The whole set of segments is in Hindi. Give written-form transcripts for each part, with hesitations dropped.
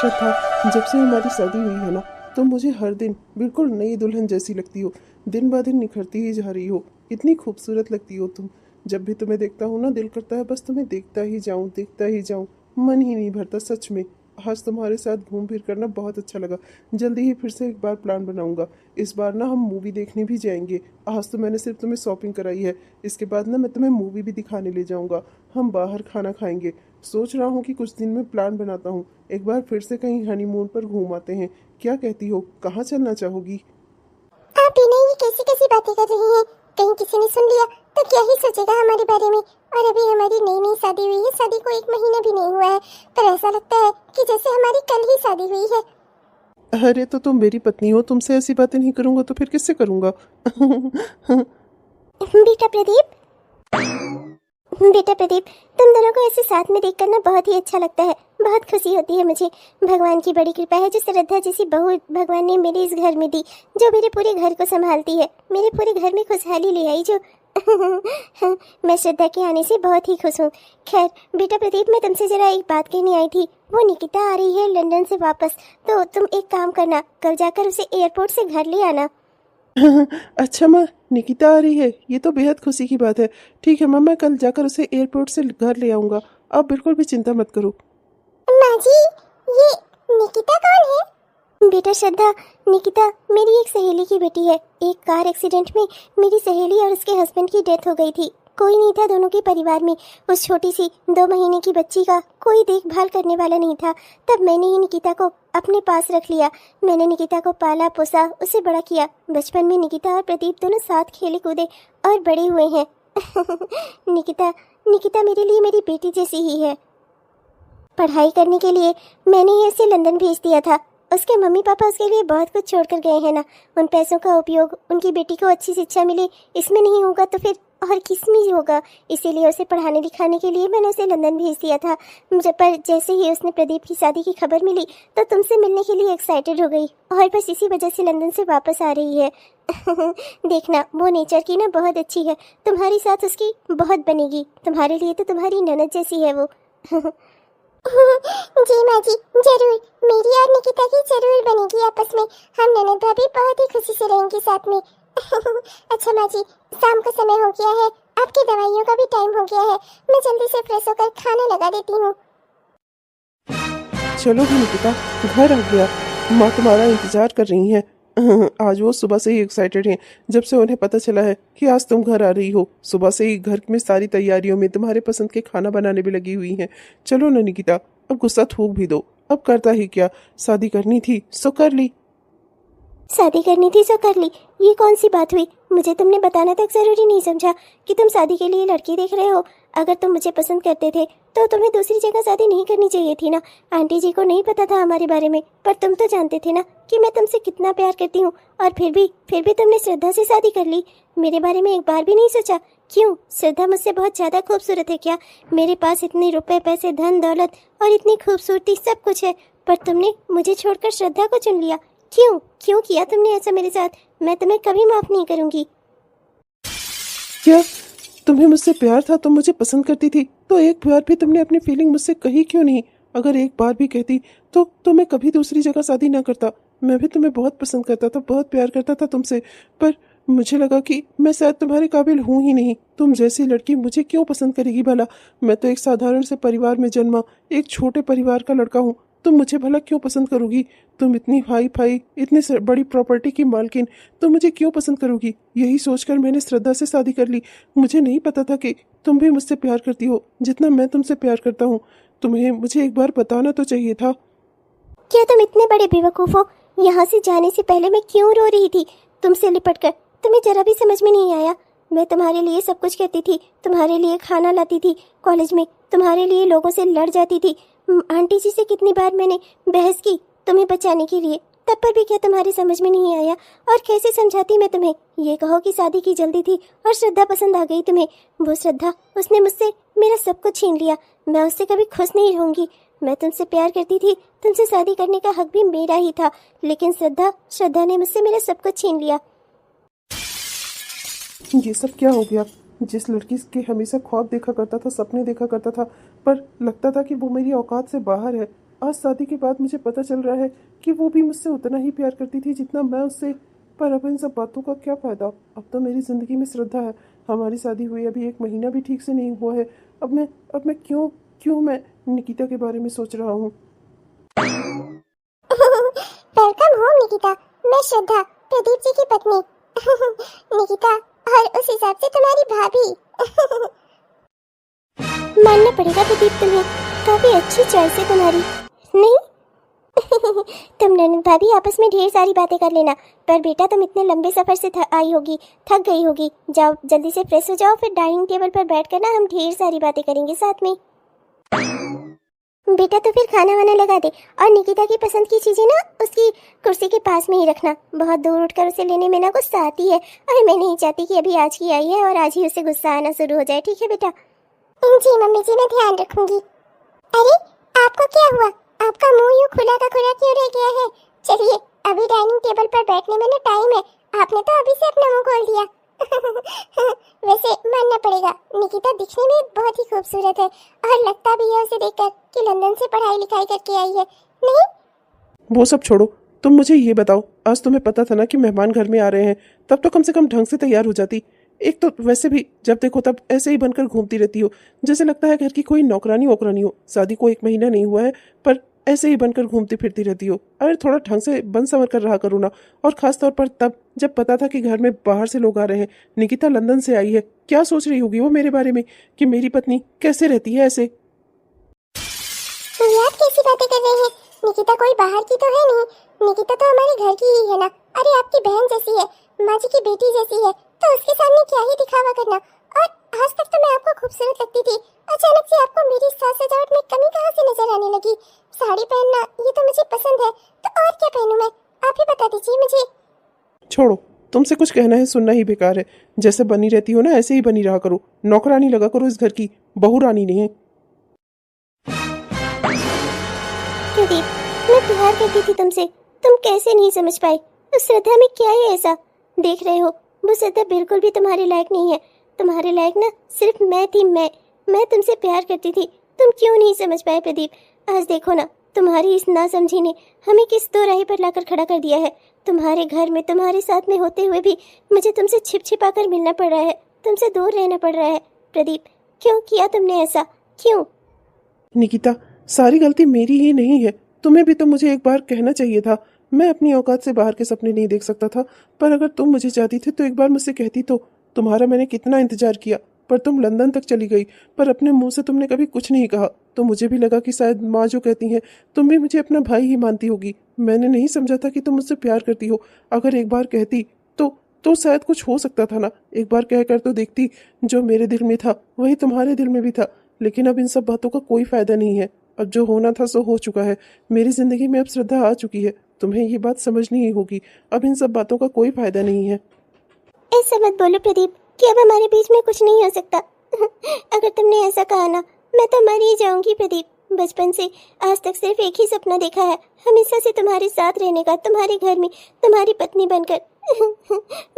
श्रद्धा, जब से हमारी शादी हुई है ना, तो मुझे हर दिन बिल्कुल नई दुल्हन जैसी लगती हो। दिन ब दिन निखरती ही जा रही हो। इतनी खूबसूरत लगती हो तुम। जब भी तुम्हें देखता हूँ ना, दिल करता है बस तुम्हें देखता ही जाऊँ, देखता ही जाऊँ। मन ही नहीं भरता सच में। आज तुम्हारे साथ घूम फिर करना बहुत अच्छा लगा। जल्दी ही फिर से एक बार प्लान बनाऊंगा। इस बार ना हम मूवी देखने भी जाएंगे। आज तो मैंने सिर्फ तुम्हें शॉपिंग कराई है। इसके बाद ना मैं तुम्हें मूवी भी दिखाने ले जाऊंगा। हम बाहर खाना खाएंगे। सोच रहा हूँ कि कुछ दिन में प्लान बनाता हूँ, एक बार फिर से कहीं हनीमून पर घूम आते हैं। क्या कहती हो, कहाँ चलना चाहोगी? आप बिना ये कैसी कैसी बातें कर रही हैं? कहीं किसी ने सुन लिया तो क्या ही सोचेगा हमारे बारे में। और अभी हमारी नई नई शादी हुई है, शादी को 1 महीना भी नहीं हुआ है, पर ऐसा लगता है कि जैसे हमारी कल ही शादी हुई है। अरे तो तुम मेरी पत्नी हो, तुमसे ऐसी बातें नहीं करूंगा तो फिर किससे करूंगा? बेटा प्रदीप, बेटा प्रदीप, तुम दोनों को ऐसे साथ में देखकर ना बहुत ही अच्छा लगता है, बहुत खुशी होती है मुझे। भगवान की बड़ी कृपा है जो श्रद्धा जैसी बहू भगवान ने मेरे इस घर में दी, जो मेरे पूरे घर को संभालती है, मेरे पूरे घर में खुशहाली ले आई जो। मैं श्रद्धा के आने से बहुत ही खुश हूँ। खैर बेटा प्रदीप, मैं तुमसे जरा एक बात कहने आई थी। वो निकिता आ रही है लंदन से वापस, तो तुम एक काम करना, कल जाकर उसे एयरपोर्ट से घर ले आना। अच्छा माँ, निकिता आ रही है, ये तो बेहद खुशी की बात है। ठीक है माँ, मैं कल जाकर उसे एयरपोर्ट से घर ले आऊंगा। आप बिल्कुल भी चिंता मत करो। माँ जी, ये निकिता कौन है? बेटा श्रद्धा, निकिता मेरी एक सहेली की बेटी है। एक कार एक्सीडेंट में मेरी सहेली और उसके हस्बैंड की डेथ हो गई थी। कोई नहीं था दोनों के परिवार में। उस छोटी सी 2 महीने की बच्ची का कोई देखभाल करने वाला नहीं था। तब मैंने ही निकिता को अपने पास रख लिया। मैंने निकिता को पाला पोसा, उसे बड़ा किया। बचपन में निकिता और प्रदीप दोनों साथ खेले कूदे और बड़े हुए हैं। निकिता निकिता मेरे लिए मेरी बेटी जैसी ही है। पढ़ाई करने के लिए मैंने ही उसे लंदन भेज दिया था। उसके मम्मी पापा उसके लिए बहुत कुछ छोड़कर गए हैं ना। उन पैसों का उपयोग उनकी बेटी को अच्छी शिक्षा मिले इसमें नहीं होगा तो फिर और किस में होगा। इसीलिए उसे पढ़ाने लिखाने के लिए मैंने उसे लंदन भेज दिया था। मुझे पर जैसे ही उसने प्रदीप की शादी की खबर मिली तो तुमसे मिलने के लिए एक्साइटेड हो गई और बस इसी वजह से लंदन से वापस आ रही है। देखना, वो नेचर की ना बहुत अच्छी है। तुम्हारी साथ उसकी बहुत बनेगी। तुम्हारे लिए तो तुम्हारी ननद जैसी है वो। जी माँ जी, जरूर। मेरी और निकिता की जरूर बनेगी आपस में। हम ननद भाभी बहुत ही खुशी से रहेंगे साथ में। अच्छा माँ जी, शाम का समय हो गया है, आपकी दवाइयों का भी टाइम हो गया है। मैं जल्दी से फ्रेश होकर खाना लगा देती हूँ। चलो भी निकिता, घर आ गया। माँ तुम्हारा इंतजार कर रही हैं। आज वो सुबह से ही एक्साइटेड हैं। जब से उन्हें पता चला है कि आज तुम घर आ रही हो, सुबह से ही घर में सारी तैयारियों में तुम्हारे पसंद के खाना बनाने भी लगी हुई हैं। चलो ना निकिता, अब गुस्सा थूक भी दो। अब करता ही क्या, शादी करनी थी सो कर ली। शादी करनी थी सो कर ली, ये कौन सी बात हुई? मुझे तुमने बताना तक जरूरी नहीं समझा कि तुम शादी के लिए लड़की देख रहे हो। अगर तुम मुझे पसंद करते थे तो तुम्हें दूसरी जगह शादी नहीं करनी चाहिए थी ना। आंटी जी को नहीं पता था हमारे बारे में, पर तुम तो जानते थे ना कि मैं तुमसे कितना प्यार करती हूँ। और फिर भी तुमने श्रद्धा से शादी कर ली। मेरे बारे में एक बार भी नहीं सोचा? क्यों, श्रद्धा मुझसे बहुत ज़्यादा खूबसूरत है क्या? मेरे पास इतने रुपए पैसे धन दौलत और इतनी खूबसूरती सब कुछ है, पर तुमने मुझे छोड़कर श्रद्धा को चुन लिया। क्यों क्यों किया तुमने ऐसा मेरे साथ? मैं तुम्हें कभी माफ नहीं करूंगी। क्या तुम्हें मुझसे प्यार था, तुम मुझे पसंद करती थी, तो एक बार भी तुमने अपनी फीलिंग मुझसे कही क्यों नहीं? अगर एक बार भी कहती तो मैं कभी दूसरी जगह शादी ना करता। मैं भी तुम्हें बहुत पसंद करता था, बहुत प्यार करता था तुमसे। पर मुझे लगा कि मैं शायद तुम्हारे काबिल हूं ही नहीं। तुम जैसी लड़की मुझे क्यों पसंद करेगी भला? मैं तो एक साधारण से परिवार में जन्मा, एक छोटे परिवार का लड़का हूँ। तुम मुझे भला क्यों पसंद करोगी? तुम इतनी हाई फाई, इतनी बड़ी प्रॉपर्टी की मालकिन, तुम मुझे क्यों पसंद करोगी? यही सोचकर मैंने श्रद्धा से शादी कर ली। मुझे नहीं पता था कि तुम भी मुझसे प्यार करती हो जितना मैं तुमसे प्यार करता हूँ। तुम्हें मुझे एक बार बताना तो चाहिए था। क्या तुम इतने बड़े बेवकूफ हो? यहाँ से जाने से पहले मैं क्यों रो रही थी तुमसे लिपट कर? तुम्हें जरा भी समझ में नहीं आया? मैं तुम्हारे लिए सब कुछ करती थी, तुम्हारे लिए खाना लाती थी कॉलेज में, तुम्हारे लिए लोगों से लड़ जाती थी। आंटी जी से कितनी बार मैंने बहस की तुम्हें बचाने के लिए, तब पर भी क्या तुम्हारी समझ में नहीं आया? और कैसे समझाती मैं तुम्हें? ये कहो कि शादी की जल्दी थी और श्रद्धा पसंद आ गई तुम्हें। वो श्रद्धा, उसने मुझसे मेरा सब कुछ छीन लिया। मैं उससे कभी खुश नहीं रहूंगी। मैं तुमसे प्यार करती थी, तुमसे शादी करने का हक भी मेरा ही था, लेकिन श्रद्धा ने मुझसे मेरा सब कुछ छीन लिया। ये सब क्या हो गया? जिस लड़की के हमेशा ख्वाब देखा करता था, सपने देखा करता था, पर लगता था कि वो मेरी औकात से बाहर है, आज शादी के बाद मुझे पता चल रहा है कि वो भी मुझसे उतना ही प्यार करती थी जितना मैं उससे। पर अब इन सब बातों का क्या फ़ायदा। अब तो मेरी ज़िंदगी में श्रद्धा है। हमारी शादी हुई अभी 1 महीना भी ठीक से नहीं हुआ है। अब मैं क्यों क्यों मैं निकिता के बारे में सोच रहा हूँ। Welcome home Nikita. मैं श्रद्धा, प्रदीप जी की पत्नी। निकिता, और उस हिसाब से तुम्हारी भाभी। मानना पड़ेगा प्रदीप, तुम्हें काफी अच्छी चॉइस है तुम्हारी। नहीं तुम ननद भाभी आपस में ढेर सारी बातें कर लेना। पर बेटा तुम इतने लंबे सफर से आई होगी, थक गई होगी। जाओ जल्दी से फ्रेश हो जाओ, फिर डाइनिंग टेबल पर बैठ कर ना हम ढेर सारी बातें करेंगे साथ में। बेटा तो फिर खाना वाना लगा दे, और निकिता की पसंद की चीजें ना उसकी कुर्सी के पास में ही रखना। बहुत दूर उठकर उसे लेने में ना गुस्सा आती है, और मैं नहीं चाहती कि अभी आज की आई है और आज ही उसे गुस्सा आना शुरू हो जाए। ठीक है बेटा? जी मम्मी जी, मैं ध्यान रखूंगी। अरे आपको क्या हुआ? आपका मुंह यूं खुला का खुला क्यों रह गया है? चलिए, अभी डाइनिंग टेबल पर बैठने में ना टाइम है। आपने तो अभी से अपना मुंह खोल दिया। वैसे मानना पड़ेगा, निकिता दिखने में बहुत ही खूबसूरत है, और लगता भी है उसे देखकर कि लंदन से पढ़ाई लिखाई करके आई है। नहीं, वो सब छोड़ो, तुम मुझे ये बताओ, आज तुम्हें पता था ना कि मेहमान घर में आ रहे हैं, तब तो कम से कम ढंग से तैयार हो जाती। एक तो वैसे भी जब देखो तब ऐसे ही बनकर घूमती रहती हो, जैसे लगता है घर की कोई नौकरानी वोकरानी हो। शादी को 1 महीना नहीं हुआ है, पर ऐसे ही बनकर घूमती फिरती रहती हो। अरे थोड़ा ढंग से बन संवर कर रहा करो ना। और खास तौर पर तब जब पता था कि घर में बाहर से लोग आ रहे हैं, निकिता लंदन से आई है। क्या सोच रही होगी वो मेरे बारे में कि मेरी पत्नी कैसे रहती है ऐसे। यार कैसी बातें कर रहे हैं? निकिता कोई बाहर की तो है नहीं, निकिता तो हमारे घर की ही है ना। अरे आपकी बहन जैसी है, माँ जी की बेटी जैसी है, तो उसके सामने क्या ही दिखावा करना। और आज तक तो मैं आपको खूबसूरत लगती थी, अचानक से आपको मेरी साज सजावट में कमी कहाँ से नजर आने लगी? साड़ी पहनना ये तो मुझे पसंद है, तो और क्या पहनूं मैं? आप ही बता दीजिए मुझे। छोड़ो, तुमसे कुछ कहना है सुनना ही बेकार है। जैसे बनी रहती हो ना ऐसे ही बनी रहा करो। नौकरानी लगा करो इस घर की, बहू रानी नहीं। प्रदीप, मैं प्यार करती थी तुमसे, तुम कैसे नहीं समझ पाए? उस श्रद्धा में क्या है ऐसा? देख रहे हो, वो श्रद्धा बिल्कुल भी तुम्हारे लायक नहीं है। तुम्हारे लायक ना सिर्फ मैं थी। मैं तुमसे प्यार करती थी, तुम क्यों नहीं समझ पाए प्रदीप? आज देखो ना, तुम्हारी इस नासमझी ने हमें किस दो राही पर लाकर खड़ा कर दिया है। तुम्हारे घर में तुम्हारे साथ में होते हुए भी मुझे तुमसे छिप छिपा कर मिलना पड़ रहा है, तुमसे दूर रहना पड़ रहा है। प्रदीप, क्यों किया तुमने ऐसा? क्यों? निकिता, सारी गलती मेरी ही नहीं है। तुम्हें भी तो मुझे एक बार कहना चाहिए था। मैं अपनी औकात से बाहर के सपने नहीं देख सकता था, पर अगर तुम मुझे चाहती थी तो एक बार मुझसे कहती तो। तुम्हारा मैंने कितना इंतजार किया, पर तुम लंदन तक चली गई, पर अपने मुंह से तुमने कभी कुछ नहीं कहा। तो मुझे भी लगा कि शायद माँ जो कहती हैं, तुम भी मुझे अपना भाई ही मानती होगी। मैंने नहीं समझा था कि तुम मुझसे प्यार करती हो। अगर एक बार कहती तो शायद कुछ हो सकता था ना। एक बार कहकर तो देखती, जो मेरे दिल में था वही तुम्हारे दिल में भी था। लेकिन अब इन सब बातों का कोई फायदा नहीं है। अब जो होना था सो हो चुका है। मेरी जिंदगी में अब श्रद्धा आ चुकी है। तुम्हें ये बात समझनी ही होगी। अब इन सब बातों का कोई फायदा नहीं है। ऐसा मत बोलो प्रदीप कि अब हमारे बीच में कुछ नहीं हो सकता। अगर तुमने ऐसा कहा ना, मैं तो मर ही जाऊंगी प्रदीप। बचपन से आज तक सिर्फ एक ही सपना देखा है, हमेशा से तुम्हारे साथ रहने का, तुम्हारे घर में तुम्हारी पत्नी बनकर।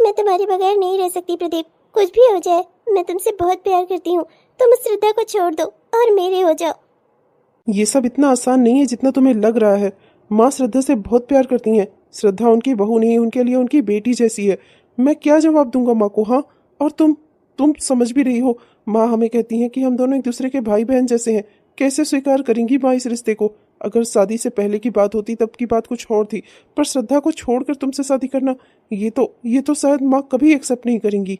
मैं तुम्हारे बगैर नहीं रह सकती प्रदीप। कुछ भी हो जाए, मैं तुमसे बहुत प्यार करती हूँ। तुम उस श्रद्धा को छोड़ दो और मेरे हो जाओ। ये सब इतना आसान नहीं है जितना तुम्हें लग रहा है। माँ श्रद्धा से बहुत प्यार करती हैं। श्रद्धा उनकी बहू नहीं, उनके लिए उनकी बेटी जैसी है। मैं क्या जवाब दूंगा माँ को? हाँ, और तुम समझ भी रही हो। माँ हमें कहती हैं कि हम दोनों एक दूसरे के भाई बहन जैसे हैं। कैसे स्वीकार करेंगी माँ इस रिश्ते को? अगर शादी से पहले की बात होती तब की बात कुछ और थी, पर श्रद्धा को छोड़कर तुमसे शादी करना, ये तो शायद माँ कभी एक्सेप्ट नहीं करेंगी।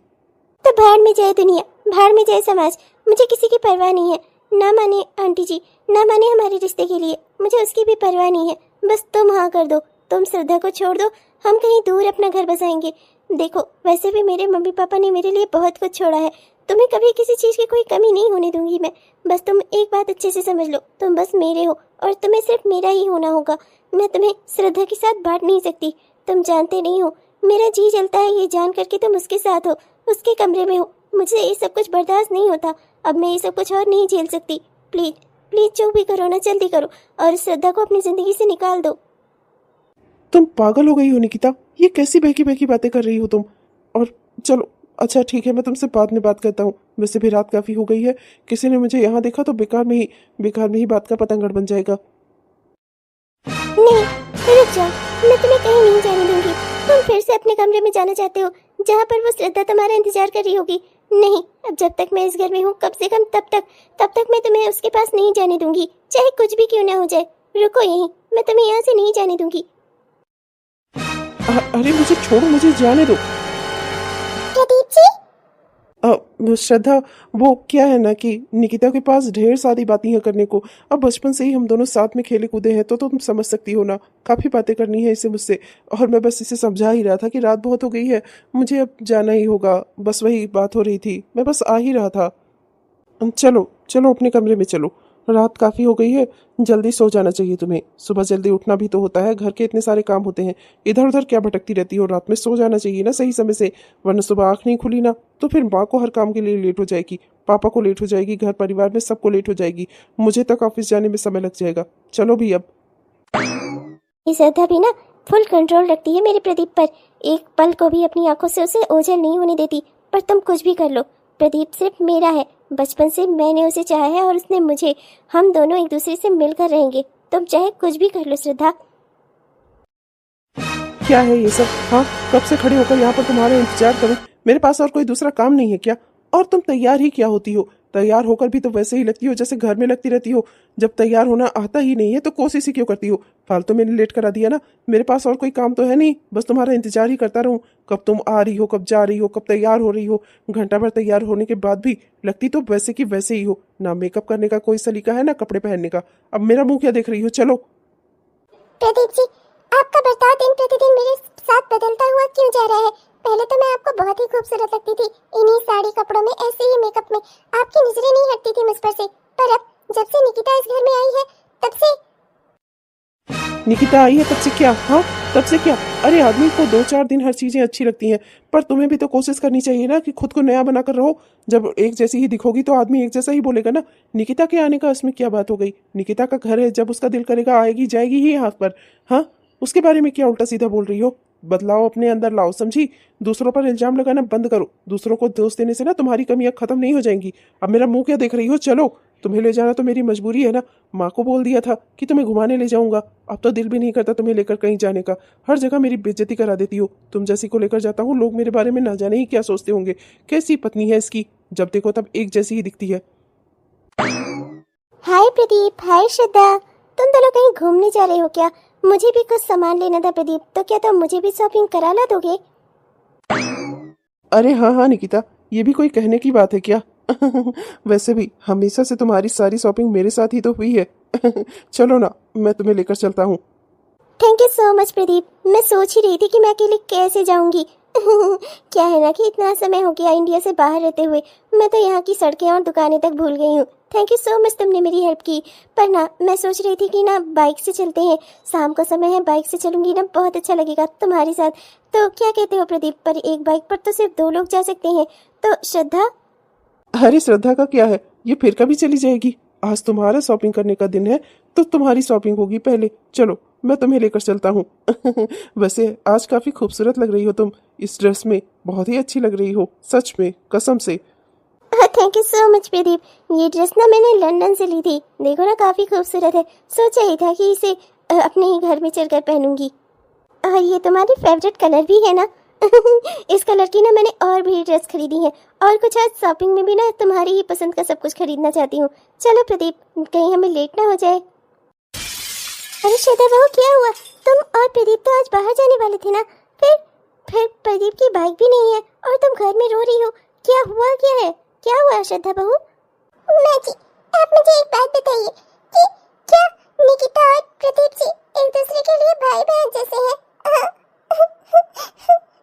तो भाड़ में जाए दुनिया, भाड़ में जाए समाज, मुझे किसी की परवाह नहीं है। ना माने आंटी जी, ना माने हमारे रिश्ते के लिए, मुझे उसकी भी परवाह नहीं है। बस तुम हाँ कर दो, तुम श्रद्धा को छोड़ दो, हम कहीं दूर अपना घर बसाएंगे। देखो, वैसे भी मेरे मम्मी पापा ने मेरे लिए बहुत कुछ छोड़ा है। तुम्हें कभी किसी चीज़ की कोई कमी नहीं होने दूंगी मैं। बस तुम एक बात अच्छे से समझ लो, तुम बस मेरे हो और तुम्हें सिर्फ मेरा ही होना होगा। मैं तुम्हें श्रद्धा के साथ बांट नहीं सकती। तुम जानते नहीं हो, मेरा जी जलता है ये जान कर कि तुम उसके साथ हो, उसके कमरे में हो। मुझे ये सब कुछ बर्दाश्त नहीं होता। अब मैं ये सब कुछ और नहीं झेल सकती। प्लीज प्लीज जो भी करो ना, जल्दी करो और श्रद्धा को अपनी जिंदगी से निकाल दो। तुम पागल हो गई हो निकिता, ये कैसी बहकी बहकी बातें कर रही हो तुम? और चलो अच्छा ठीक है, मैं तुमसे बाद में बात करता हूँ। वैसे भी रात काफ़ी हो गई है, किसी ने मुझे यहाँ देखा तो बेकार में ही बात का पतंगड़ बन जाएगा। जाओ, मैं तुम्हें कहीं नहीं जाने दूंगी। तुम फिर से अपने कमरे में जाना चाहते हो जहाँ पर वो श्रद्धा तुम्हारा इंतजार कर रही होगी। नहीं, अब जब तक मैं इस घर में हूँ, कम से कम तब तक मैं तुम्हें उसके पास नहीं जाने दूंगी, चाहे कुछ भी क्यों ना हो जाए। रुको यहीं, मैं तुम्हें यहाँ से नहीं जाने दूंगी। अरे मुझे छोड़ो, मुझे जाने दो। प्रदीप जी, श्रद्धा, वो क्या है ना कि निकिता के पास ढेर सारी बातें हैं करने को। अब बचपन से ही हम दोनों साथ में खेले कूदे हैं, तो तुम समझ सकती हो ना, काफ़ी बातें करनी है इसे मुझसे। और मैं बस इसे समझा ही रहा था कि रात बहुत हो गई है, मुझे अब जाना ही होगा। बस वही बात हो रही थी, मैं बस आ ही रहा था। चलो चलो अपने कमरे में चलो, रात काफ़ी हो गई है, जल्दी सो जाना चाहिए तुम्हें। सुबह जल्दी उठना भी तो होता है, घर के इतने सारे काम होते हैं। इधर उधर क्या भटकती रहती हो, रात में सो जाना चाहिए ना सही समय से, वरना सुबह आँख नहीं खुली ना तो फिर माँ को हर काम के लिए लेट हो जाएगी, पापा को लेट हो जाएगी, घर परिवार में सबको लेट हो जाएगी, मुझे तक ऑफिस जाने में समय लग जाएगा। चलो भी अब। ये श्रद्धा भी ना फुल कंट्रोल रखती है मेरे प्रदीप पर, एक पल को भी अपनी आंखों से उसे ओझल नहीं होने देती। पर तुम कुछ भी कर लो, प्रदीप सिर्फ मेरा है, बचपन से मैंने उसे चाहा है और उसने मुझे। हम दोनों एक दूसरे से मिलकर रहेंगे, तुम चाहे कुछ भी कर लो श्रद्धा। क्या है ये सब? हाँ, कब से खड़े होकर यहाँ पर तुम्हारा इंतजार करूं? मेरे पास और कोई दूसरा काम नहीं है क्या? और तुम तैयार ही क्या होती हो? तैयार होकर भी तो वैसे ही लगती हो जैसे घर में लगती रहती हो। जब तैयार होना आता ही नहीं है तो कोशिश ही क्यों करती हो? फालतू मैंने लेट करा दिया ना। मेरे पास और कोई काम तो है नहीं, बस तुम्हारा इंतजार ही करता रहूं। कब तुम आ रही हो, कब जा रही हो, कब तैयार हो रही हो। घंटा भर तैयार होने के बाद भी लगती तो वैसे की वैसे ही हो। ना मेकअप करने का कोई सलीका है, ना कपड़े पहनने का। अब मेरा मुंह क्या देख रही हो? चलो। प्रदीप जी, आपका बर्ताव दिन प्रतिदिन मेरे साथ बदलता हुआ क्यों जा रहा है? पहले तो मैं आपको बहुत ही खूबसूरत लगती थी, इन्हीं साड़ी कपड़ों में, ऐसे ही मेकअप में आपकी नजरें नहीं हटती थी मुझ पर से। पर अब जब से निकिता इस घर में आई है, तब से। निकिता आई है तब से क्या? हाँ, तब से क्या? अरे आदमी को 2-4 दिन हर चीजें अच्छी लगती हैं, पर तुम्हें भी तो कोशिश करनी चाहिए ना कि खुद को नया बनाकर रहो। जब एक जैसी ही दिखोगी तो आदमी एक जैसा ही बोलेगा ना। निकिता के आने का इसमें क्या बात हो गई? निकिता का घर है, जब उसका दिल करेगा आएगी जाएगी ही यहाँ पर। हाँ, उसके बारे में क्या उल्टा सीधा बोल रही हो? बदलाव अपने अंदर लाओ, समझी? दूसरों पर इल्जाम लगाना बंद करो। दूसरों को दोष देने से ना तुम्हारी कमियां खत्म नहीं हो जाएंगी। अब मेरा मुंह क्या देख रही हो? चलो, तुम्हें ले जाना तो मेरी मजबूरी है ना। माँ को बोल दिया था कि तुम्हें घुमाने ले जाऊंगा, अब तो दिल भी नहीं करता तुम्हें लेकर कहीं जाने का। हर जगह मेरी बेइज्जती करा देती हो। तुम जैसी को लेकर जाता हूँ, लोग मेरे बारे में ना जाने ही क्या सोचते होंगे। कैसी पत्नी है इसकी, जब देखो तब एक जैसी ही दिखती है। हाय प्रदीप, हाय श्रद्धा, तुम दोनों कहीं घूमने जा रहे हो क्या? मुझे भी कुछ सामान लेना था प्रदीप, तो क्या तुम मुझे भी शॉपिंग करा ला दोगे? अरे हाँ हाँ निकिता, ये भी कोई कहने की बात है क्या? वैसे भी हमेशा से तुम्हारी सारी शॉपिंग मेरे साथ ही तो हुई है। चलो ना, मैं तुम्हें लेकर चलता हूँ। Thank you so much Pradeep, मैं सोच ही रही थी कि मैं अकेले कैसे जाऊंगी। क्या है ना कि इतना समय हो गया इंडिया से बाहर रहते हुए, मैं तो यहाँ की सड़कें और दुकानें तक भूल गई हूँ। थैंक यू सो मच, तुमने मेरी हेल्प की। पर ना मैं सोच रही थी कि ना बाइक से चलते हैं, शाम का समय है, बाइक से चलूंगी ना बहुत अच्छा लगेगा तुम्हारे साथ। तो क्या कहते हो प्रदीप? पर एक बाइक पर तो सिर्फ 2 लोग जा सकते हैं, तो श्रद्धा? अरे श्रद्धा का क्या है, ये फिर कभी चली जाएगी। आज तुम्हारा शॉपिंग करने का दिन है, तो तुम्हारी शॉपिंग होगी पहले। चलो, मैं तुम्हें लेकर चलता हूँ। वैसे आज काफी खूबसूरत लग रही हो तुम इस ड्रेस में, बहुत ही अच्छी लग रही हो, सच में, कसम से। Thank you so much Pradeep, ये ड्रेस ना मैंने लंदन से ली थी, देखो ना काफी खूबसूरत है। सोचा ही था कि इसे अपने ही घर में चलकर पहनूंगी। और ये तुम्हारी फेवरेट कलर भी है ना? इस कलर की ना मैंने और भी ड्रेस खरीदी है, और कुछ आज शॉपिंग में भी ना तुम्हारी ही पसंद का सब कुछ खरीदना चाहती हूँ। चलो प्रदीप, कहीं हमें लेट ना हो जाए। अरे श्वेता बहू, क्या हुआ? तुम और प्रदीप तो आज बाहर जाने वाले थे ना, फिर प्रदीप की बाइक भी नहीं है और तुम घर में रो रही हो। क्या हुआ, क्या है, क्या हुआ श्रद्धा बहू? माँ जी, आप मुझे एक बात बताइए कि क्या निकिता और प्रदीप जी एक दूसरे के लिए भाई बहन जैसे हैं?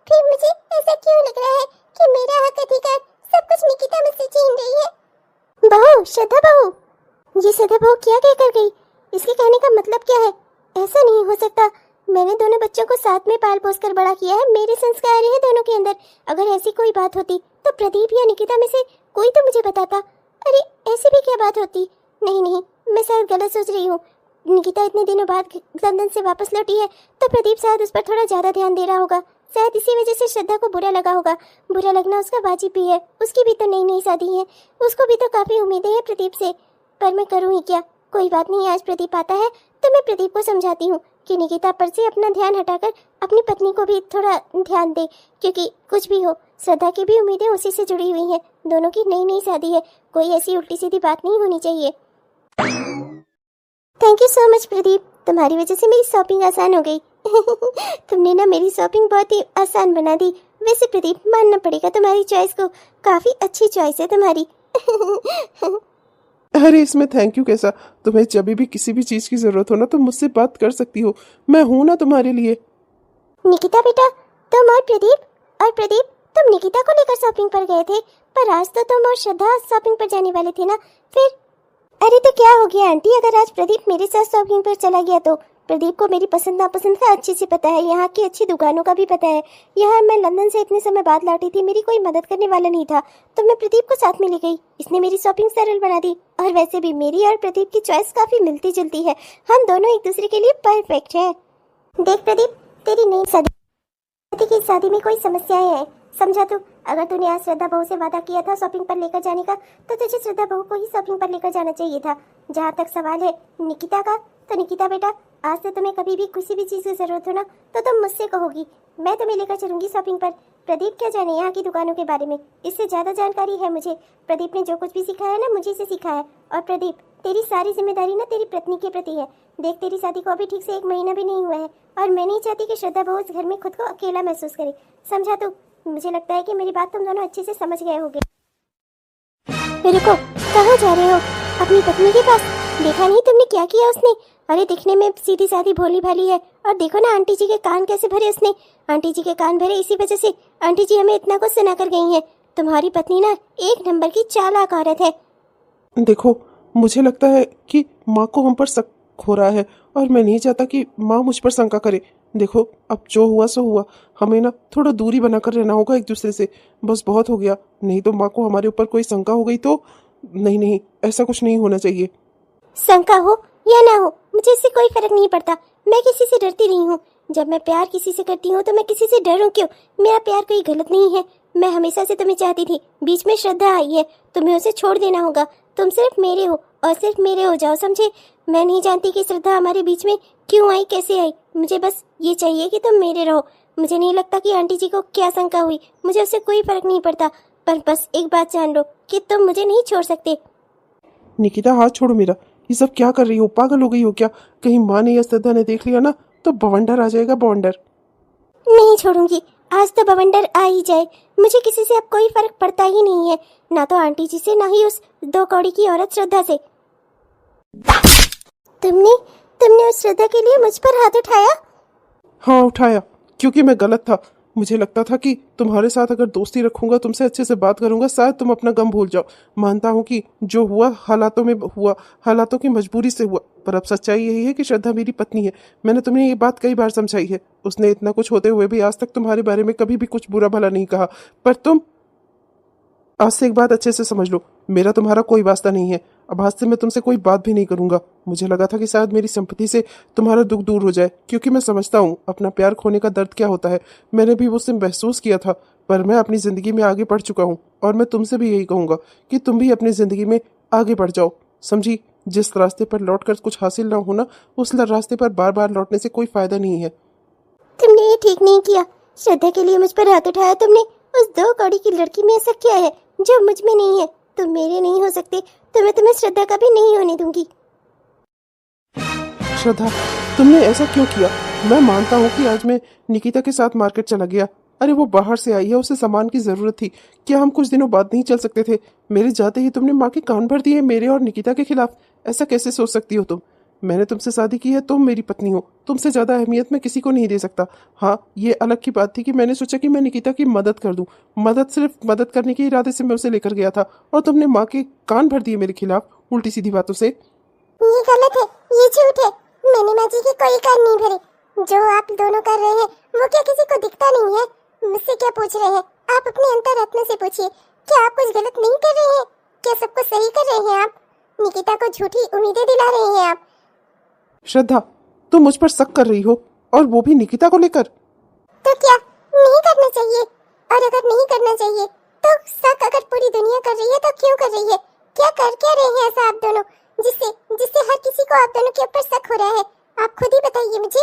फिर मुझे ऐसा क्यों लग रहा है कि मेरा हक अधिकार सब कुछ निकिता मुझसे छीन रही है? बहू, श्रद्धा बहू, ये श्रद्धा बहू क्या कहकर गई? इसके कहने का मतलब क्या है? ऐसा नहीं हो सकता, मैंने दोनों बच्चों को साथ में पाल पोस कर बड़ा किया है, मेरे संस्कार हैं दोनों के अंदर। अगर ऐसी कोई बात होती तो प्रदीप या निकिता में से कोई तो मुझे बताता। अरे ऐसी भी क्या बात होती? नहीं नहीं, मैं शायद गलत सोच रही हूँ। निकिता इतने दिनों बाद लंदन से वापस लौटी है, तो प्रदीप शायद उस पर थोड़ा ज्यादा ध्यान दे रहा होगा। शायद इसी वजह से श्रद्धा को बुरा लगा होगा। बुरा लगना उसका वाजिब भी है, उसकी भी तो नई नई शादी है, उसको भी तो काफी उम्मीदें हैं प्रदीप से। पर मैं करूँ ही क्या? कोई बात नहीं, आज प्रदीप आता है तो मैं प्रदीप को समझाती हूँ कि निकिता पर से अपना ध्यान हटाकर अपनी पत्नी को भी थोड़ा ध्यान दे, क्योंकि कुछ भी हो श्रद्धा की भी उम्मीदें उसी से जुड़ी हुई हैं। दोनों की नई नई शादी है, कोई ऐसी उल्टी सीधी बात नहीं होनी चाहिए। Thank you so much Pradeep, तुम्हारी वजह से मेरी शॉपिंग आसान हो गई। तुमने ना मेरी शॉपिंग बहुत ही आसान बना दी। वैसे प्रदीप मानना पड़ेगा तुम्हारी चॉइस को, काफी अच्छी चॉइस है तुम्हारी। अरे इसमें थैंक यू कैसा? तुम्हें जब भी किसी भी चीज की जरूरत हो ना, तुम मुझसे बात कर सकती हो, मैं हूं ना तुम्हारे लिए। निकिता बेटा, तुम और प्रदीप तुम निकिता को लेकर शॉपिंग पर गए थे, पर आज तो तुम और श्रद्धा शॉपिंग पर जाने वाले थे ना। फिर अरे तो क्या हो गया आंटी, अगर आज प्रदीप मेरे साथ शॉपिंग पर चला गया तो? प्रदीप को मेरी पसंद नापसंद का अच्छे से पता है, यहाँ की अच्छी दुकानों का भी पता है। यहाँ मैं लंदन से इतने समय बाद लौटी थी, मेरी कोई मदद करने वाला नहीं था, तो मैं प्रदीप को साथ में ले गई। इसने मेरी शॉपिंग सरल बना दी। और वैसे भी मेरी और प्रदीप की चॉइस काफी मिलती जुलती है, हम दोनों एक दूसरे के लिए परफेक्ट हैं। देख प्रदीप, तेरी नई शादी की शादी में कोई समस्याएं हैं, समझा तू? अगर तूने आज श्रद्धा बहू से वादा किया था शॉपिंग पर लेकर जाने का, तो तुझे श्रद्धा बहू को ही शॉपिंग पर लेकर जाना चाहिए था। जहाँ तक सवाल है निकिता का, तो निकिता बेटा, आज से तुम्हें कभी भी किसी भी चीज़ की जरूरत हो ना, तो तुम मुझसे कहोगी, मैं तुम्हें लेकर चलूंगी शॉपिंग पर। प्रदीप क्या जाने यहाँ की दुकानों के बारे में, इससे ज़्यादा जानकारी है मुझे। प्रदीप ने जो कुछ भी सिखाया ना, मुझे से सीखा है। और प्रदीप, तेरी सारी जिम्मेदारी ना तेरी पत्नी के प्रति है। देख, तेरी शादी को अभी ठीक से 1 महीना भी नहीं हुआ है, और मैं नहीं चाहती कि श्रद्धा बहू इस घर में खुद को अकेला महसूस करे, समझा तू? मुझे लगता है कि मेरी बात तुम दोनों अच्छे से समझ गए होगे। रुको, कहाँ जा रहे हो? अपनी पत्नी के पास? देखा नहीं तुमने क्या किया उसने? अरे दिखने में सीधी सादी भोली भाली है, और देखो ना आंटी जी के कान कैसे भरे उसने। आंटी जी के कान भरे इसी वजह से आंटी जी हमें इतना कुछ सुना कर गई हैं। तुम्हारी पत्नी ना 1 नंबर की चालाक औरत है। देखो, मुझे लगता है कि माँ को हम पर शक हो रहा है, और मैं नहीं चाहता कि माँ मुझ पर शंका करे। देखो, अब जो हुआ सो हुआ, हमें ना थोड़ा दूरी बनाकर रहना होगा एक दूसरे से, बस बहुत हो गया। नहीं तो माँ को हमारे ऊपर कोई शंका हो गई तो नहीं, ऐसा कुछ नहीं होना चाहिए। शंका हो या ना हो, मुझे इससे कोई फर्क नहीं पड़ता। मैं किसी से डरती नहीं हूँ। जब मैं प्यार किसी से करती हूँ तो मैं किसी से डरूं क्यों? मेरा प्यार कोई गलत नहीं है। मैं हमेशा से तुम्हें चाहती थी, बीच में श्रद्धा आई है, तुम्हें उसे छोड़ देना होगा। तुम सिर्फ मेरे हो और सिर्फ मेरे हो जाओ, समझे? मैं नहीं जानती कि श्रद्धा हमारे बीच में क्यों आई, कैसे आई। मुझे बस ये चाहिए कि तुम मेरे रहो। मुझे नहीं लगता कि आंटी जी को क्या शंका हुई, मुझे उससे कोई फर्क नहीं पड़ता। पर बस एक बात जान लो कि तुम मुझे नहीं छोड़ सकते। निकिता, हाथ छोड़ो मेरा। ये सब क्या कर रही हो? पागल हो गई हो क्या? कहीं माँ ने या श्रद्धा ने देख लिया ना, तो बवंडर आ जाएगा, बवंडर। नहीं छोड़ूंगी, आज तो बवंडर आ ही जाए, मुझे किसी से अब कोई फर्क पड़ता ही नहीं है, ना तो आंटी जी से, ना ही उस 2 कौड़ी की औरत श्रद्धा से। तुमने उस श्रद्धा के लिए मुझ पर हाथ उठाया? हाँ, उठाया, क्योंकि मैं गलत था। मुझे लगता था कि तुम्हारे साथ अगर दोस्ती रखूंगा, तुमसे अच्छे से बात करूंगा, शायद तुम अपना गम भूल जाओ। मानता हूँ कि जो हुआ हालातों में हुआ, हालातों की मजबूरी से हुआ, पर अब सच्चाई यही है कि श्रद्धा मेरी पत्नी है। मैंने तुम्हें ये बात कई बार समझाई है। उसने इतना कुछ होते हुए भी आज तक तुम्हारे बारे में कभी भी कुछ बुरा भला नहीं कहा। पर तुम आज से एक बात अच्छे से समझ लो, मेरा तुम्हारा कोई वास्ता नहीं है। अब आज से मैं तुमसे कोई बात भी नहीं करूंगा। मुझे लगा था कि शायद मेरी संपत्ति से तुम्हारा दुख दूर हो जाए, क्योंकि मैं समझता हूँ अपना प्यार खोने का दर्द क्या होता है। मैंने भी उससे महसूस किया था, पर मैं अपनी जिंदगी में आगे बढ़ चुका हूँ, और मैं तुमसे भी यही कहूंगा कि तुम भी अपनी जिंदगी में आगे बढ़ जाओ, समझी? जिस रास्ते पर लौट कर कुछ हासिल ना हो ना, उस रास्ते पर बार बार लौटने से कोई फायदा नहीं है। तुमने ये ठीक नहीं किया। श्रद्धा के लिए मुझ पर हाथ उठाया तुमने। उस 2 कौड़ी की लड़की में ऐसा क्या है जो मुझ में नहीं है? तुम मेरे नहीं हो सकते, तो मैं तुम्हें श्रद्धा का भी नहीं होने दूंगी। श्रद्धा, तुमने ऐसा क्यों किया? मैं मानता हूँ कि आज मैं निकिता के साथ मार्केट चला गया। अरे वो बाहर से आई है, उसे सामान की जरूरत थी। क्या हम कुछ दिनों बाद नहीं चल सकते थे? मेरे जाते ही तुमने माँ के कान भर दिए मेरे और निकिता के खिलाफ। ऐसा कैसे सोच सकती हो तुम? मैंने तुमसे शादी की है, तुम मेरी पत्नी हो, तुमसे ज्यादा अहमियत मैं किसी को नहीं दे सकता। हाँ, ये अलग की बात थी कि मैंने सोचा कि मैं निकिता की मदद कर दूं। सिर्फ मदद करने के इरादे से मैं उसे लेकर गया था, और तुमने माँ के कान भर दिए मेरे खिलाफ उल्टी सीधी बातों से। ये गलत है, ये झूठ है। मैंने माँ जी के कोई कान नहीं भरे। जो आप दोनों कर रहे हैं वो क्या किसी को दिखता नहीं है? मुझसे क्या पूछ रहे हैं? आप अपने अंतरात्मा से पूछिए, क्या आप कुछ गलत नहीं कर रहे हैं? क्या सब कुछ सही कर रहे हैं आप? निकिता को झूठी उम्मीदें दिला रहे हैं आप। श्रद्धा, तुम मुझ पर शक कर रही हो, और वो भी निकिता को लेकर। तो क्या नहीं करना चाहिए? और अगर नहीं करना चाहिए तो शक अगर पूरी दुनिया कर रही है तो क्यों कर रही है? क्या कर क्या रहे हैं ऐसा आप दोनों जिससे हर किसी को आप दोनों के ऊपर शक हो रहा है? आप खुद ही बताइए मुझे।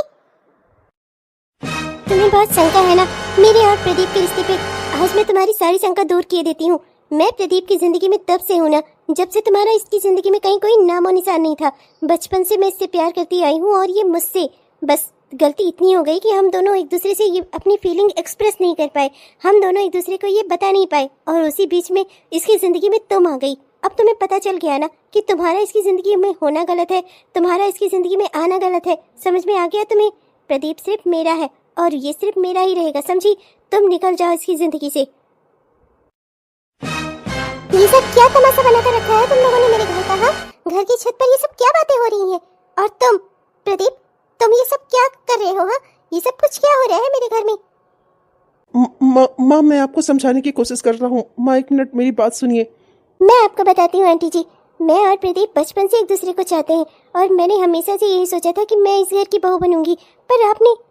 तुम्हें बहुत शंका है ना मेरे और प्रदीप के रिश्ते पे। आज मैं तुम्हारी सारी शंका दूर किए देती हूँ। मैं प्रदीप की जिंदगी में तब से हूँ ना जब से तुम्हारा इसकी जिंदगी में कहीं कोई नामो निशान नहीं था। बचपन से मैं इससे प्यार करती आई हूँ और ये मुझसे बस गलती इतनी हो गई कि हम दोनों एक दूसरे से ये अपनी फीलिंग एक्सप्रेस नहीं कर पाए। हम दोनों एक दूसरे को ये बता नहीं पाए और उसी बीच में इसकी जिंदगी में तुम आ गई। अब तुम्हें पता चल गया ना कि तुम्हारा इसकी जिंदगी में होना गलत है, तुम्हारा इसकी जिंदगी में आना गलत है। समझ में आ गया तुम्हें? प्रदीप सिर्फ मेरा है और ये सिर्फ मेरा ही रहेगा, समझी? तुम निकल जाओ इसकी जिंदगी से। ये सब क्या तमाशा बनाकर रखा है तुम लोगों ने मेरे घर का? हाँ, घर की छत पर ये सब क्या बातें हो रही हैं? और तुम प्रदीप, तुम ये सब क्या कर रहे हो? हाँ, ये सब कुछ क्या हो रहा है मेरे घर में? माँ, मैं आपको समझाने की कोशिश कर रहा हूँ। माँ, एक मिनट मेरी बात सुनिए। मैं आपको बताती हूँ आंटी जी, मैं और प्रदीप बचपन से एक दूसरे को चाहते हैं और मैंने हमेशा से यही सोचा था कि मैं इस घर की बहू बनूंगी। पर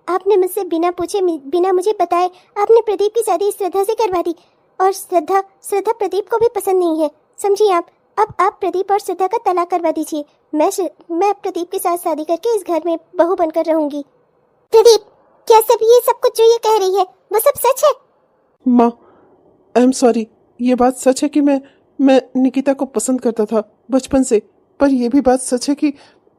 आपने मुझसे बिना पूछे, बिना मुझे बताए आपने प्रदीप की शादी श्रद्धा से करवा दी। और श्रद्धा प्रदीप को भी पसंद नहीं है, समझिए आप। अब आप प्रदीप और श्रद्धा का तलाक करवा दीजिए। मैं प्रदीप के साथ शादी करके इस घर में बहू बनकर रहूंगी। प्रदीप, क्या ये सब कुछ जो ये कह रही है वो सब सच है? माँ, आई एम सॉरी। ये बात सच है कि मैं निकिता को पसंद करता था बचपन से, पर यह भी बात सच है कि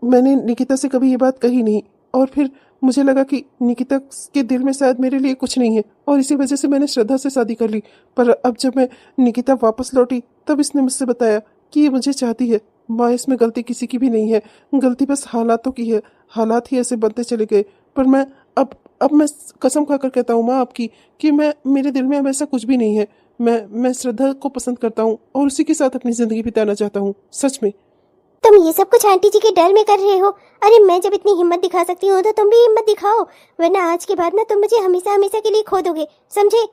मैंने निकिता से कभी ये बात कही नहीं। और फिर मुझे लगा कि निकिता के दिल में शायद मेरे लिए कुछ नहीं है और इसी वजह से मैंने श्रद्धा से शादी कर ली। पर अब जब मैं निकिता वापस लौटी तब इसने मुझसे बताया कि ये मुझे चाहती है। माँ, इसमें गलती किसी की भी नहीं है, गलती बस हालातों की है। हालात ही ऐसे बनते चले गए। पर मैं अब मैं कसम खाकर कहता हूँ माँ आपकी कि मेरे दिल में अब ऐसा कुछ भी नहीं है। मैं श्रद्धा को पसंद करता हूँ और उसी के साथ अपनी जिंदगी बिताना चाहता हूँ, सच में। तुम ये सब कुछ आंटी जी के डर में कर रहे हो? अरे मैं जब इतनी हिम्मत दिखा सकती हूँ तो तुम भी हिम्मत दिखाओ, वरना आज के बाद ना तुम मुझे हमेशा हमेशा के लिए खो दोगे, समझे?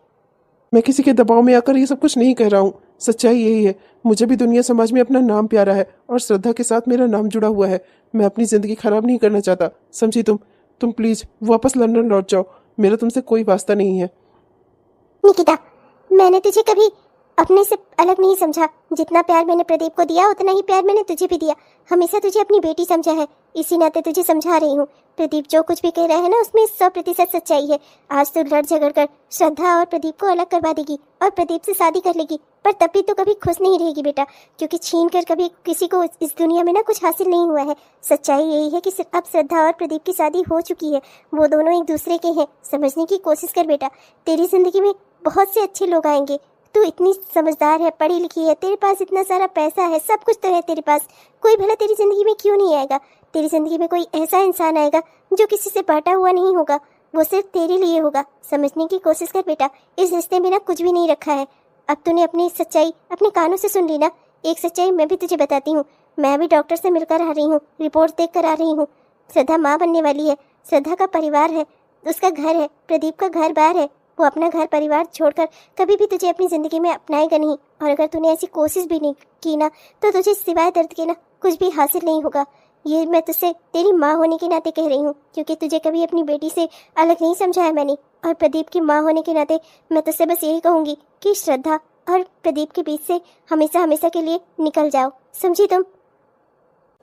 मैं किसी के दबाव में आकर ये सब कुछ नहीं कह रहा हूँ। सच्चाई यही है, मुझे भी दुनिया समाज में अपना नाम प्यारा है और श्रद्धा के साथ मेरा नाम जुड़ा हुआ है। मैं अपनी जिंदगी खराब नहीं करना चाहता, समझी? तुम प्लीज वापस लंदन लौट जाओ। मेरा तुमसे कोई वास्ता नहीं है। निकिता, मैंने तुझे कभी अपने से अलग नहीं समझा। जितना प्यार मैंने प्रदीप को दिया उतना ही प्यार मैंने तुझे भी दिया। हमेशा तुझे अपनी बेटी समझा है, इसी नाते तुझे समझा रही हूँ। प्रदीप जो कुछ भी कह रहा है ना उसमें 100% सच्चाई है। आज तू लड़ झगड़ कर श्रद्धा और प्रदीप को अलग करवा देगी और प्रदीप से शादी कर लेगी, पर तब भी तो कभी खुश नहीं रहेगी बेटा, क्योंकि छीन कर कभी किसी को इस दुनिया में ना कुछ हासिल नहीं हुआ है। सच्चाई यही है कि अब श्रद्धा और प्रदीप की शादी हो चुकी है, वो दोनों एक दूसरे के हैं। समझने की कोशिश कर बेटा, तेरी जिंदगी में बहुत से अच्छे लोग आएंगे। तू इतनी समझदार है, पढ़ी लिखी है, तेरे पास इतना सारा पैसा है, सब कुछ तो है तेरे पास। कोई भला तेरी जिंदगी में क्यों नहीं आएगा? तेरी जिंदगी में कोई ऐसा इंसान आएगा जो किसी से बांटा हुआ नहीं होगा, वो सिर्फ तेरे लिए होगा। समझने की कोशिश कर बेटा, इस रिश्ते में ना कुछ भी नहीं रखा है। अब तूने अपनी सच्चाई अपने कानों से सुन ली ना। एक सच्चाई मैं भी तुझे बताती हूँ। मैं भी डॉक्टर से मिलकर आ रही हूँ, रिपोर्ट देख कर आ रही हूँ। श्रद्धा माँ बनने वाली है, श्रद्धा का परिवार है, उसका घर है, प्रदीप का घर बार है। वो अपना घर परिवार छोड़कर कभी भी तुझे अपनी ज़िंदगी में अपनाएगा नहीं, और अगर तूने ऐसी कोशिश भी नहीं की ना तो तुझे सिवाय दर्द के ना कुछ भी हासिल नहीं होगा। ये मैं तुझसे तेरी माँ होने के नाते कह रही हूँ, क्योंकि तुझे कभी अपनी बेटी से अलग नहीं समझाया मैंने। और प्रदीप की माँ होने के नाते मैं तुझसे बस यही कहूँगी कि श्रद्धा और प्रदीप के बीच से हमेशा हमेशा के लिए निकल जाओ, समझी तुम?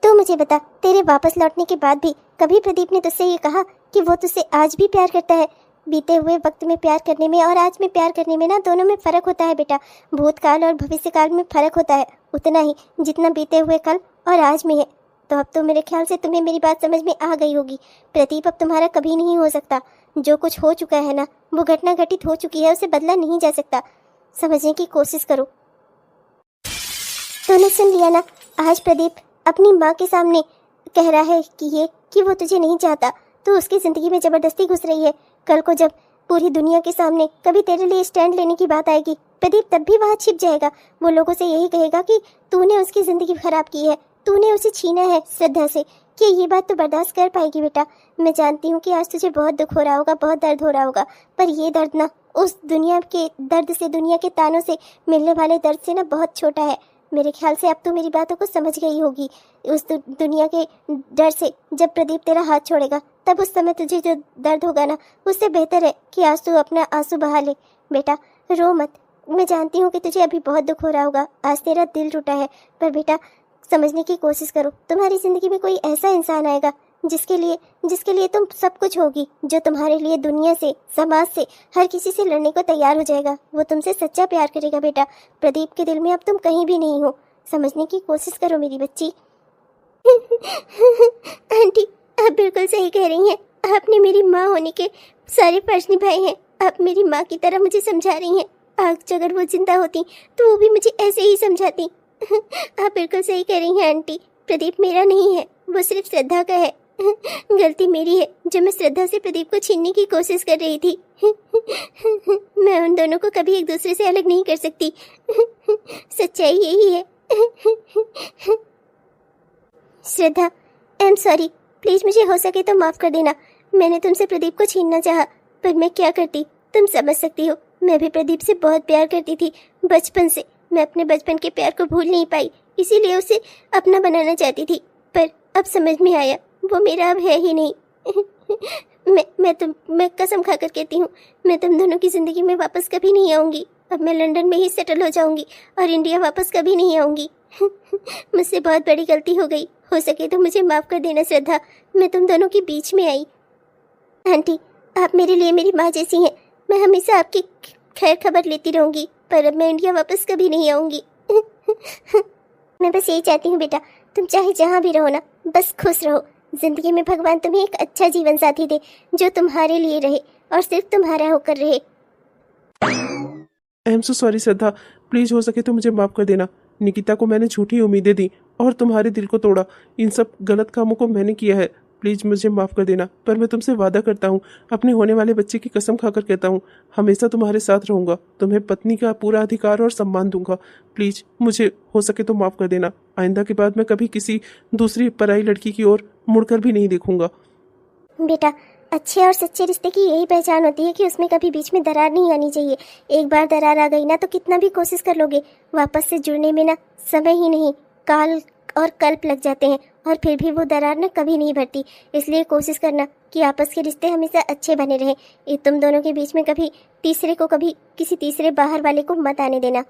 तो मुझे बता, तेरे वापस लौटने के बाद भी कभी प्रदीप ने तुझसे ये कहा कि वो तुझसे आज भी प्यार करता है? बीते हुए वक्त में प्यार करने में और आज में प्यार करने में ना दोनों में फ़र्क होता है बेटा। भूतकाल और भविष्यकाल में फ़र्क होता है उतना ही जितना बीते हुए कल और आज में है। तो अब तो मेरे ख्याल से तुम्हें मेरी बात समझ में आ गई होगी। प्रदीप अब तुम्हारा कभी नहीं हो सकता। जो कुछ हो चुका है ना, वो घटना घटित हो चुकी है, उसे बदला नहीं जा सकता। समझने की कोशिश करो। तूने सुन लिया ना, आज प्रदीप अपनी माँ के सामने कह रहा है कि वो तुझे नहीं चाहता। तू उसकी ज़िंदगी में ज़बरदस्ती घुस रही है। कल को जब पूरी दुनिया के सामने कभी तेरे लिए स्टैंड लेने की बात आएगी, प्रदीप तब भी वहाँ छिप जाएगा। वो लोगों से यही कहेगा कि तूने उसकी ज़िंदगी खराब की है, तूने उसे छीना है श्रद्धा से। कि ये बात तो बर्दाश्त कर पाएगी बेटा? मैं जानती हूँ कि आज तुझे बहुत दुख हो रहा होगा, बहुत दर्द हो रहा होगा, पर ये दर्द ना उस दुनिया के दर्द से, दुनिया के तानों से मिलने वाले दर्द से ना बहुत छोटा है। मेरे ख्याल से अब तो मेरी बातों को समझ गई होगी। उस दुनिया के डर से जब प्रदीप तेरा हाथ छोड़ेगा, तब उस समय तुझे जो दर्द होगा ना, उससे बेहतर है कि आज तू अपना आंसू बहा ले। बेटा रो मत। मैं जानती हूँ कि तुझे अभी बहुत दुख हो रहा होगा, आज तेरा दिल टूटा है, पर बेटा समझने की कोशिश करो। तुम्हारी ज़िंदगी में कोई ऐसा इंसान आएगा जिसके लिए तुम सब कुछ होगी, जो तुम्हारे लिए दुनिया से, समाज से, हर किसी से लड़ने को तैयार हो जाएगा। वो तुमसे सच्चा प्यार करेगा बेटा। प्रदीप के दिल में अब तुम कहीं भी नहीं हो। समझने की कोशिश करो मेरी बच्ची। आंटी, आप बिल्कुल सही कह रही हैं। आपने मेरी माँ होने के सारे फर्ज निभाए हैं। आप मेरी माँ की तरह मुझे समझा रही हैं। आज अगर वो जिंदा होती तो वो भी मुझे ऐसे ही समझाती। आप बिल्कुल सही कह रही हैं आंटी। प्रदीप मेरा नहीं है, वो सिर्फ श्रद्धा का है। गलती मेरी है जो मैं श्रद्धा से प्रदीप को छीनने की कोशिश कर रही थी। मैं उन दोनों को कभी एक दूसरे से अलग नहीं कर सकती। सच्चाई यही है। श्रद्धा, आई एम सॉरी। प्लीज मुझे हो सके तो माफ कर देना। मैंने तुमसे प्रदीप को छीनना चाहा, पर मैं क्या करती तुम समझ सकती हो। मैं भी प्रदीप से बहुत प्यार करती थी बचपन से। मैं अपने बचपन के प्यार को भूल नहीं पाई, इसीलिए उसे अपना बनाना चाहती थी। पर अब समझ में आया वो मेरा अब है ही नहीं। मैं कसम खाकर कहती हूँ, मैं तुम दोनों की जिंदगी में वापस कभी नहीं आऊंगी। अब मैं लंदन में ही सेटल हो जाऊंगी और इंडिया वापस कभी नहीं आऊंगी। मुझसे बहुत बड़ी गलती हो गई। हो सके तो मुझे माफ कर देना श्रद्धा। मैं तुम दोनों के बीच में आई। आंटी, आप मेरे लिए मेरी माँ जैसी हैं। मैं हमेशा आपकी खैर खबर लेती रहूंगी, पर अब मैं इंडिया वापस कभी नहीं आऊंगी। मैं बस यही चाहती हूँ बेटा, तुम चाहे जहाँ भी रहो ना, बस खुश रहो। जिंदगी में भगवान तुम्हें एक अच्छा जीवन साथी दे जो तुम्हारे लिए रहे और सिर्फ तुम्हारा होकर रहे। I am so sorry Shraddha, please हो सके तो मुझे माफ कर देना। निकिता को मैंने झूठी उम्मीदें दी और तुम्हारे दिल को तोड़ा। इन सब गलत कामों को मैंने किया है। प्लीज मुझे माफ कर देना। पर मैं तुमसे वादा करता हूँ, अपने होने वाले बच्चे की कसम खाकर कहता हूँ, हमेशा तुम्हारे साथ रहूंगा। तुम्हें पत्नी का पूरा अधिकार और सम्मान दूंगा। प्लीज मुझे हो सके तो माफ कर देना। आइंदा के बाद मैं कभी किसी दूसरी पराई लड़की की ओर मुड़कर भी नहीं देखूंगा। बेटा, अच्छे और सच्चे रिश्ते की यही पहचान होती है कि उसमें कभी बीच में दरार नहीं आनी चाहिए। एक बार दरार आ गई ना तो कितना भी कोशिश कर लोगे, वापस से जुड़ने में ना समय ही नहीं, काल और कल्प लग जाते हैं और फिर भी वो दरार ना कभी नहीं भरती। इसलिए कोशिश करना कि आपस के रिश्ते हमेशा अच्छे बने रहें। ये तुम दोनों के बीच में कभी तीसरे को, कभी किसी तीसरे बाहर वाले को मत आने देना।